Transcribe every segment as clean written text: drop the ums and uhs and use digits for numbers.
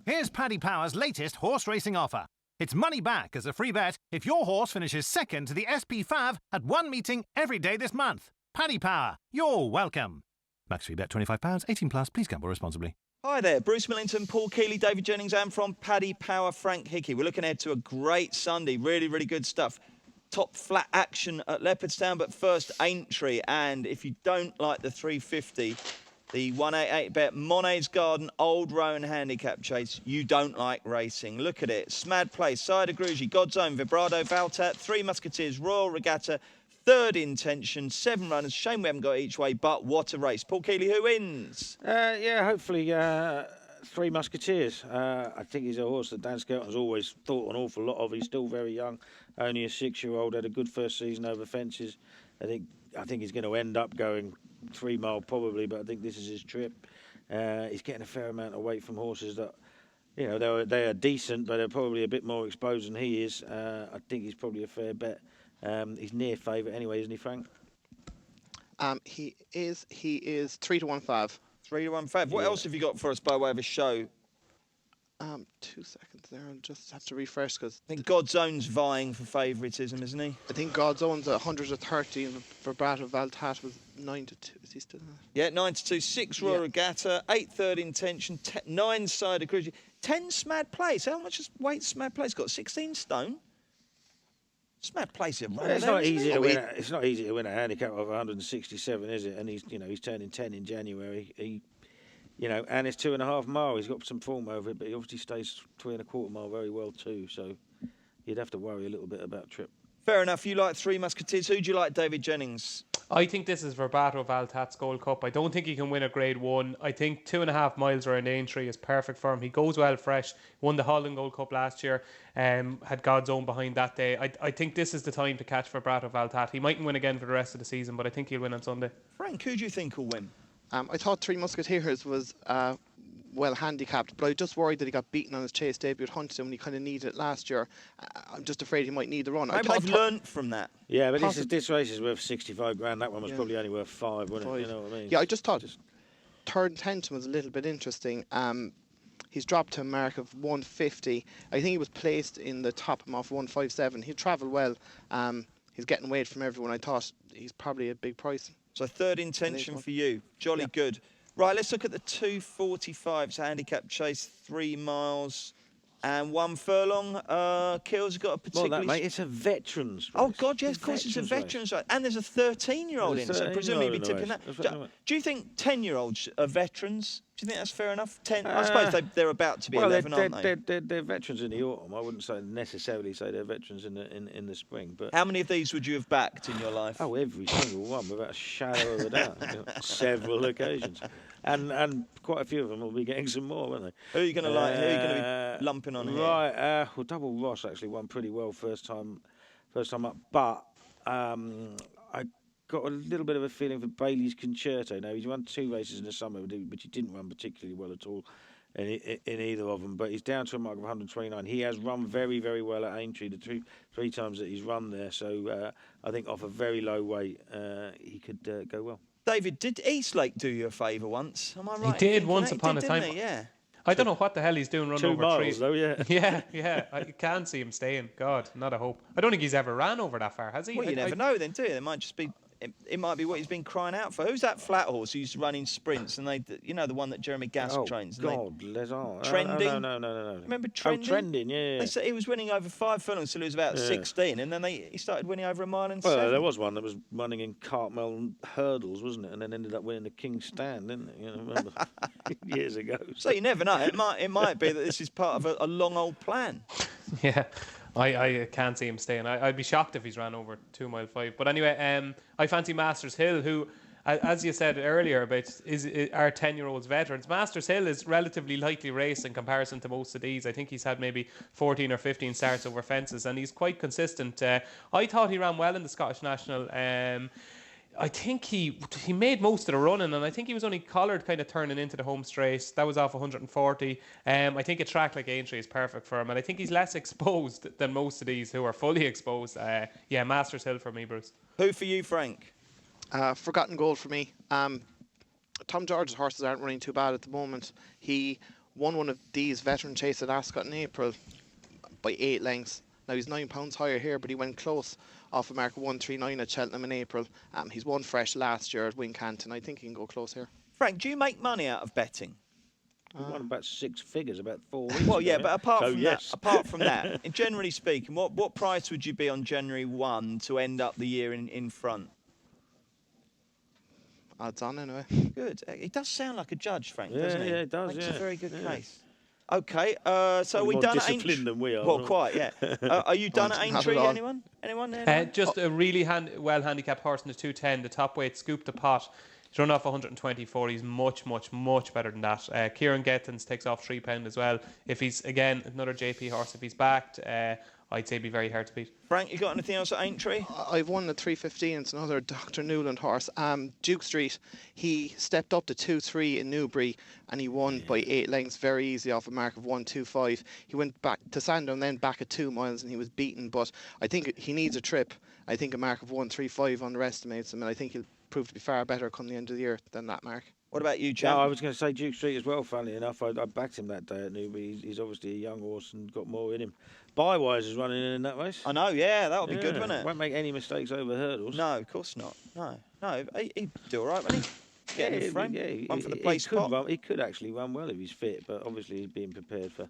Here's Paddy Power's latest horse racing offer. It's money back as a free bet if your horse finishes second to the SP5 at one meeting every day this month. Paddy Power, you're welcome. Max free bet £25, 18 plus. Please gamble responsibly. Hi there, Bruce Millington, Paul Keeley, David Jennings, and from Paddy Power, Frank Hickey. We're looking ahead to a great Sunday. Really, really good stuff. Top flat action at Leopardstown, but first Aintree. And if you don't like the 350, the 188 bet Monet's Garden Old Roan Handicap Chase, you don't like racing. Look at it. Smad Place, Side of Grugy, God's Own, Vibrado, Valtat, Three Musketeers, Royal Regatta, Third Intention, 7 runners. Shame we haven't got each way, but what a race. Paul Keeley, who wins? Hopefully Three Musketeers. I think he's a horse that Dan Skelton's always thought an awful lot of. He's still very young, only a 6-year-old, had a good first season over fences. I think he's going to end up going 3 mile probably, but I think this is his trip. He's getting a fair amount of weight from horses that, you know, they are decent, but they're probably a bit more exposed than he is. I think he's probably a fair bet. He's near favourite anyway, isn't he, Frank? He is 3-1-5. 3-1-5. What else have you got for us by way of a show? 2 seconds there. I'll just have to refresh because I think God's Own's vying for favouritism, isn't he? I think God's Own's 130 and Vibrato Valtat was 9-2. Is he still there? Yeah, 9-2. 6 Royal Regatta, 8 Third Intention, 9 Side of Grugy, 10 Smad Place. How much weight Smad Place got? 16 stone. Smad Place. It's not easy to win. It's not easy to win a handicap of 167, is it? And he's turning 10 in January. And it's 2.5 mile. He's got some form over it, but he obviously stays 3.25 mile very well too. So you'd have to worry a little bit about trip. Fair enough. You like Three Musketeers. Who do you like, David Jennings? I think this is Vibrato Valtat's Gold Cup. I don't think he can win a Grade 1. I think 2.5 miles around Aintree is perfect for him. He goes well fresh. Won the Holland Gold Cup last year. Had God's Own behind that day. I think this is the time to catch Vibrato Valtat. He mightn't win again for the rest of the season, but I think he'll win on Sunday. Frank, who do you think will win? I thought Three Musketeers was well handicapped, but I just worried that he got beaten on his chase debut at Huntington when he kind of needed it last year. I'm just afraid he might need the run. I might have learnt from that. Yeah, but this race is worth 65 grand. That one was probably only worth 5, wasn't it? You know what I mean? Yeah, I just thought Third Intention was a little bit interesting. He's dropped to a mark of 150. I think he was placed in the top of him off 157. He'll travel well. He's getting weight from everyone. I thought he's probably a big price. So Third Intention for you. Jolly good. Right, let's look at the 245s handicap chase, 3 miles and 1 furlong. Kills got a particularly... Well, mate, it's a veterans race. Oh, God, yes, of course it's a veterans race. And there's a 13-year-old in, so presumably you'd be tipping that. Do you think 10-year-olds are veterans? Do you think that's fair enough? 10? I suppose they're about to be 11, aren't they? They're veterans in the autumn. I wouldn't necessarily say they're veterans in the spring. But how many of these would you have backed in your life? Oh, every single one, without a shadow of a doubt. Several occasions. And quite a few of them will be getting some more, won't they? Who are you going to like? Who are you going to be lumping on here? Right, well, Double Ross actually won pretty well first time up, but I got a little bit of a feeling for Bailey's Concerto. Now, he's won 2 races in the summer, but he didn't run particularly well at all in either of them. But he's down to a mark of 129. He has run very, very well at Aintree the three times that he's run there. So I think off a very low weight, he could go well. David, did Eastlake do you a favour once? Am I right? He did once upon a time. Yeah. I don't know what the hell he's doing running 2 over miles, 3. though, yeah. Yeah. I can't see him staying. God, not a hope. I don't think he's ever ran over that far, has he? Well, you never know then, do you? It might just be... It might be what he's been crying out for. Who's that flat horse who's running sprints and the one that Jeremy Gask trains? God, Lézard. Trending? No. Remember Trending? Oh, Trending, yeah. They said he was winning over 5 furlongs till he was about 16, and then he started winning over 1 mile and 7. Well, there was one that was running in Cartmel hurdles, wasn't it? And then ended up winning the King's Stand, didn't it? Remember years ago. So you never know. It might be that this is part of a long old plan. Yeah. I can't see him staying. I'd be shocked if he's ran over 2 mile 5. But anyway, I fancy Masters Hill, who, as you said earlier about our 10-year-olds veterans. Masters Hill is relatively lightly raced in comparison to most of these. I think he's had maybe 14 or 15 starts over fences, and he's quite consistent. I thought he ran well in the Scottish National. I think he made most of the running, and I think he was only collared kind of turning into the home straight. That was off 140. I think a track like Aintree is perfect for him, and I think he's less exposed than most of these who are fully exposed. Masters Hill for me, Bruce. Who for you, Frank? Forgotten Gold for me. Tom George's horses aren't running too bad at the moment. He won one of these veteran chase at Ascot in April by 8 lengths. Now he's £9 higher here, but he went close off a mark of 139 at Cheltenham in April. He's won fresh last year at Wincanton. I think he can go close here. Frank, do you make money out of betting? He won about 6 figures about 4 weeks Well, ago. yeah, but apart So, from that, and generally speaking, what price would you be on January 1 to end up the year in front? Odds on anyway. Good. It does sound like a judge, Frank, Yeah, doesn't he? yeah, it does, Makes yeah. a very good Yeah. case. Okay, so are Probably we more done at disciplined Aintree? than we are, Well, not quite, yeah. Are you done at Not at Aintree? all. Anyone? Anyone? Just a really well handicapped horse in the 210. The top weight scooped the pot. He's run off 124. He's much better than that. Kieran Gettins takes off £3 as well. If he's, again, another JP horse, if he's backed, I'd say it'd be very hard to beat. Frank, you got anything else at Aintree? I've won the 315. It's another Dr. Newland horse. Duke Street, he stepped up to 2-3 in Newbury and he won by 8 lengths very easily off a mark of 125. He went back to Sandown, then back at 2 miles and he was beaten, but I think he needs a trip. I think a mark of 135 underestimates him, and I think he'll prove to be far better come the end of the year than that mark. What about you, No, Champ? I was going to say Duke Street as well, funnily enough. I backed him that day at Newbury. He's obviously a young horse and got more in him. Bywise is running in that race. I know, yeah, that would be good, wouldn't it? Won't make any mistakes over hurdles. No, of course not. No, he'd do all right, wouldn't he? Get in the frame. One for the place spot. He could actually run well if he's fit, but obviously he's being prepared for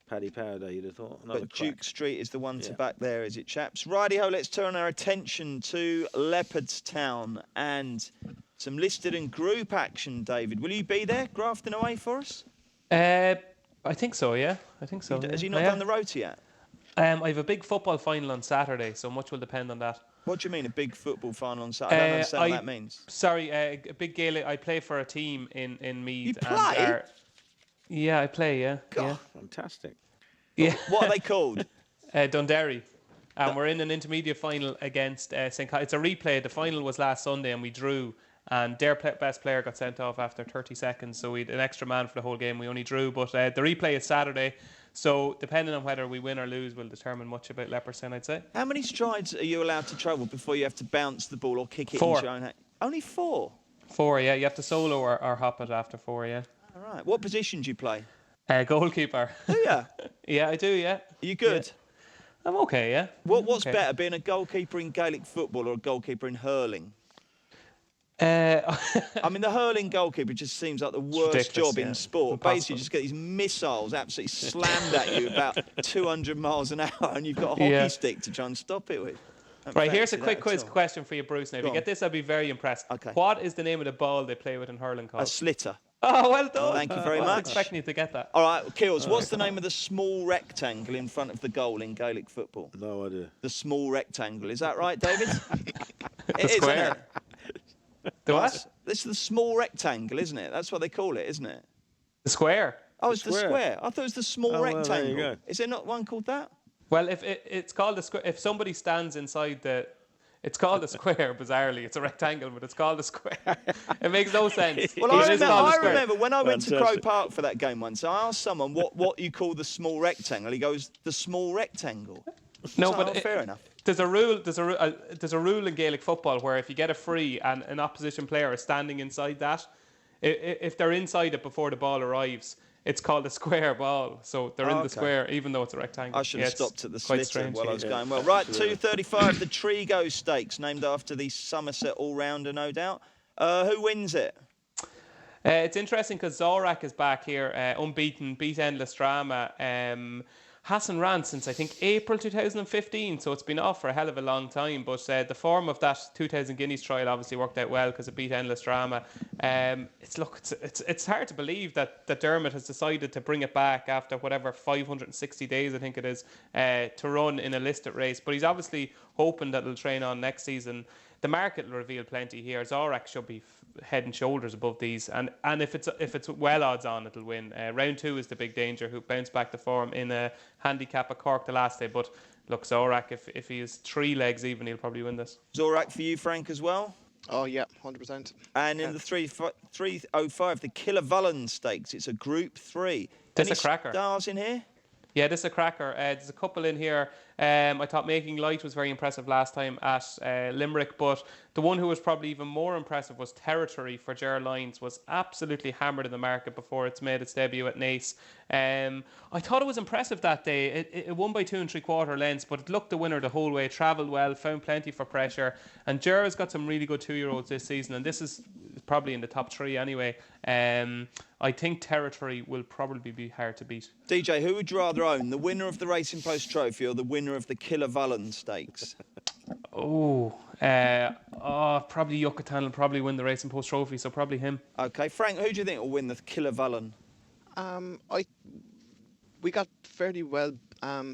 Paddy Power Day, you'd have thought. But Duke Street is the one to back there, is it, chaps? Righty-ho, let's turn our attention to Leopardstown and some listed and group action, David. Will you be there, grafting away for us? I think so, yeah. I think so. Has he not done the rota yet? I have a big football final on Saturday, so much will depend on that. What do you mean, a big football final on Saturday? I don't understand what that means. Sorry, a big Gaelic. I play for a team in Meath. You play? Yeah, I play, yeah. God. Yeah. Fantastic. Yeah. What are they called? Dundee. And we're in an intermediate final against St. It's a replay. The final was last Sunday and we drew. And their best player got sent off after 30 seconds. So we had an extra man for the whole game. We only drew. But the replay is Saturday. So depending on whether we win or lose will determine much about Leopardstown, I'd say. How many strides are you allowed to travel before you have to bounce the ball or kick it 4. into your own hand? Only 4? 4, yeah. You have to solo or hop it after 4, yeah. All right. What position do you play? Goalkeeper. Do you? Yeah, I do, yeah. Are you good? Yeah. I'm okay, yeah. What's okay. better, being a goalkeeper in Gaelic football or a goalkeeper in hurling? I mean, the hurling goalkeeper just seems like the worst job in sport. Impossible. Basically, you just get these missiles absolutely slammed at you about 200 miles an hour, and you've got a hockey stick to try and stop it with. Right, here's a quick quiz question for you, Bruce. Now, if you get this, I'll be very impressed. Okay. What is the name of the ball they play with in hurling called? A slitter. Oh, well done. Thank you very I was much. expecting you to get that. All right, Kills, what's the name of the small rectangle in front of the goal in Gaelic football? No idea. The small rectangle. Is that right, David? It is, square. isn't it? The what? This is the small rectangle, isn't it? That's what they call it, isn't it? The square. Oh, it's the square. I thought it was the small well, there you rectangle. go. Is there not one called that? Well, if it's called a square, if somebody stands inside the, it's called a square. Bizarrely, it's a rectangle, but it's called a square. It makes no sense. Well, It is called a I square. remember when I went to Crow Fantastic. Park for that game once, I asked someone what you call the small rectangle. He goes, the small rectangle. No, So, but fair enough. There's a rule. There's a rule in Gaelic football where if you get a free and an opposition player is standing inside that, if they're inside it before the ball arrives, it's called a square ball. So they're in the square, even though it's a rectangle. I should have stopped at the quite slitter strange. while I was going well. Right, 2:35, the Trigo Stakes, named after the Somerset all-rounder, no doubt. Who wins it? It's interesting because Zorak is back here, unbeaten, beat Endless Drama. Hasn't ran since, I think, April 2015, so it's been off for a hell of a long time. But the form of that 2000 Guineas trial obviously worked out well because it beat Endless Drama. It's hard to believe that Dermot has decided to bring it back after whatever 560 days, I think it is, to run in a listed race. But he's obviously hoping that it'll train on next season. The market will reveal plenty here. Zorak should be head and shoulders above these, and if it's well odds on, it'll win. Round 2 is the big danger, who bounced back to form in a handicap at Cork the last day. But look, Zorak, if he is 3 legs even, he'll probably win this. Zorak for you, Frank, as well? Oh, yeah, 100%. And in the 305, the Killavullen Stakes, it's a Group 3. That's Any a cracker. stars in here? Yeah, this is a cracker. There's a couple in here. I thought Making Light was very impressive last time at Limerick, but the one who was probably even more impressive was Territory for Ger Lyons. Was absolutely hammered in the market before it's made its debut at Naas. I thought it was impressive that day. It won by 2 3/4 lengths, but it looked the winner the whole way, travelled well, found plenty for pressure. And Ger has got some really good 2-year-olds this season, and this is probably in the top 3 anyway. I think Territory will probably be hard to beat. DJ, who would you rather own, the winner of the Racing Post Trophy or the winner of the Killavullen Stakes? Probably Yucatan will probably win the Racing Post Trophy, so probably him. Okay, Frank, who do you think will win the Killavullen? We got fairly well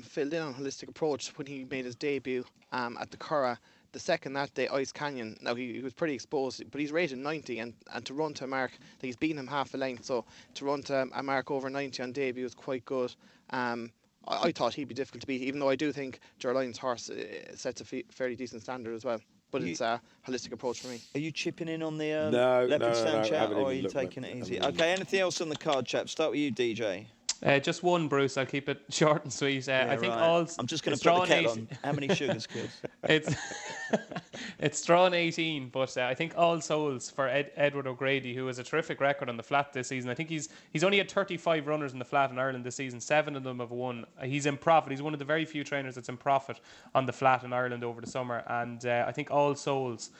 filled in on Holistic Approach when he made his debut at the Curragh. The second that day, Ice Canyon. Now he was pretty exposed, but he's rated 90, and to run to a mark, he's beaten him half a length. So to run to a mark over 90 on debut is quite good. I thought he'd be difficult to beat, even though I do think Ger Lyons' horse sets a fairly decent standard as well. But it's a Holistic Approach for me. Are you chipping in on the no, Leopardstown chat, or are you taking it easy? Okay, anything else on the card, chap? Start with you, DJ. Just one, Bruce. I'll keep it short and sweet. I think right. I'm just going to put the kettle on. How many sugars, kids? It's drawn 18, but I think All Souls for Edward O'Grady, who has a terrific record on the flat this season. I think he's only had 35 runners in the flat in Ireland this season. 7 of them have won. He's in profit. He's one of the very few trainers that's in profit on the flat in Ireland over the summer. And I think All Souls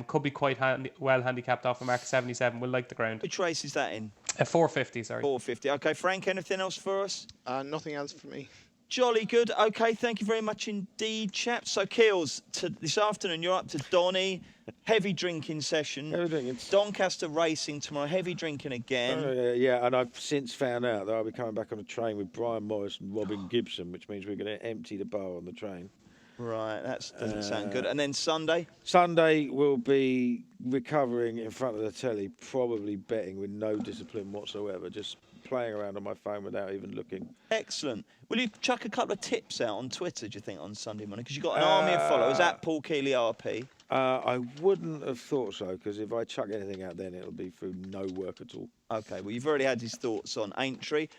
could be quite well handicapped off a mark of 77. Will like the ground. Which race is that in? 450, sorry. 450. Okay, Frank, anything else for us? Nothing else for me. Jolly good. Okay, thank you very much indeed, chaps. So, Keels, this afternoon you're up to Donny. Heavy drinking session. Heavy drinking. Doncaster racing tomorrow. Heavy drinking again. Yeah, and I've since found out that I'll be coming back on a train with Brian Morris and Robin Gibson, which means we're going to empty the bar on the train. Right, that doesn't sound good. And then Sunday? Sunday we'll be recovering in front of the telly, probably betting with no discipline whatsoever, just playing around on my phone without even looking. Excellent. Will you chuck a couple of tips out on Twitter, do you think, on Sunday morning? Because you've got an army of followers at Paul Keeley RP. I wouldn't have thought so, because if I chuck anything out then it'll be through no work at all. Okay, well, you've already had his thoughts on Aintree.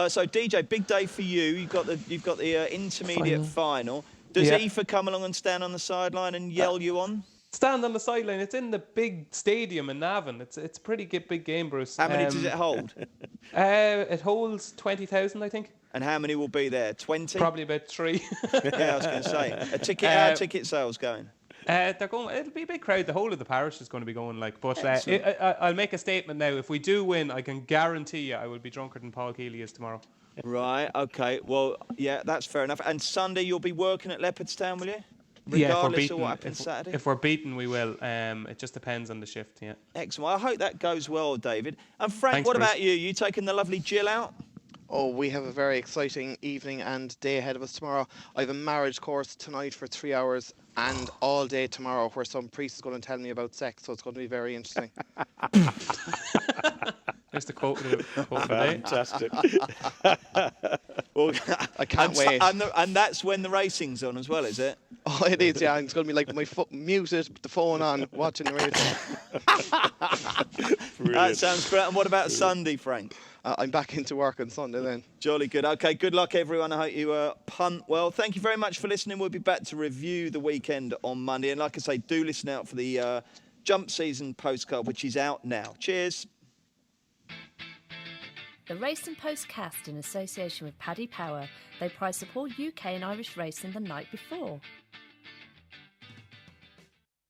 So, DJ, big day for you. You've got the intermediate final. Does Aoife come along and stand on the sideline and yell you on? Stand on the sideline. It's in the big stadium in Navan. It's a pretty big game, Bruce. How many does it hold? It holds 20,000, I think. And how many will be there? 20? Probably about 3. Yeah, I was going to say. How are ticket sales going? They're going. It'll be a big crowd. The whole of the parish is going to be going. But I'll make a statement now. If we do win, I can guarantee you I will be drunker than Paul Keeley is tomorrow. Right. Okay. Well, yeah, that's fair enough. And Sunday you'll be working at Leopardstown, will you? Regardless of what happens Saturday? If we're beaten, we will. It just depends on the shift, yeah. Excellent. Well, I hope that goes well, David. And Frank, Thanks, what Bruce. about you? You taking the lovely Jill out? Oh, we have a very exciting evening and day ahead of us tomorrow. I have a marriage course tonight for 3 hours and all day tomorrow where some priest is going to tell me about sex, so it's going to be very interesting. There's the quote of the day. Fantastic. Well, I can't wait. And that's when the racing's on as well, is it? Oh, it is, yeah. It's going to be like my foot muted, the phone on, watching the race. That sounds great. And what about Sunday, Frank? I'm back into work on Sunday then. Jolly good. Okay, good luck, everyone. I hope you punt well. Thank you very much for listening. We'll be back to review the weekend on Monday. And like I say, do listen out for the jump season postcard, which is out now. Cheers. The Racing Postcast in association with Paddy Power. They price up all UK and Irish racing the night before.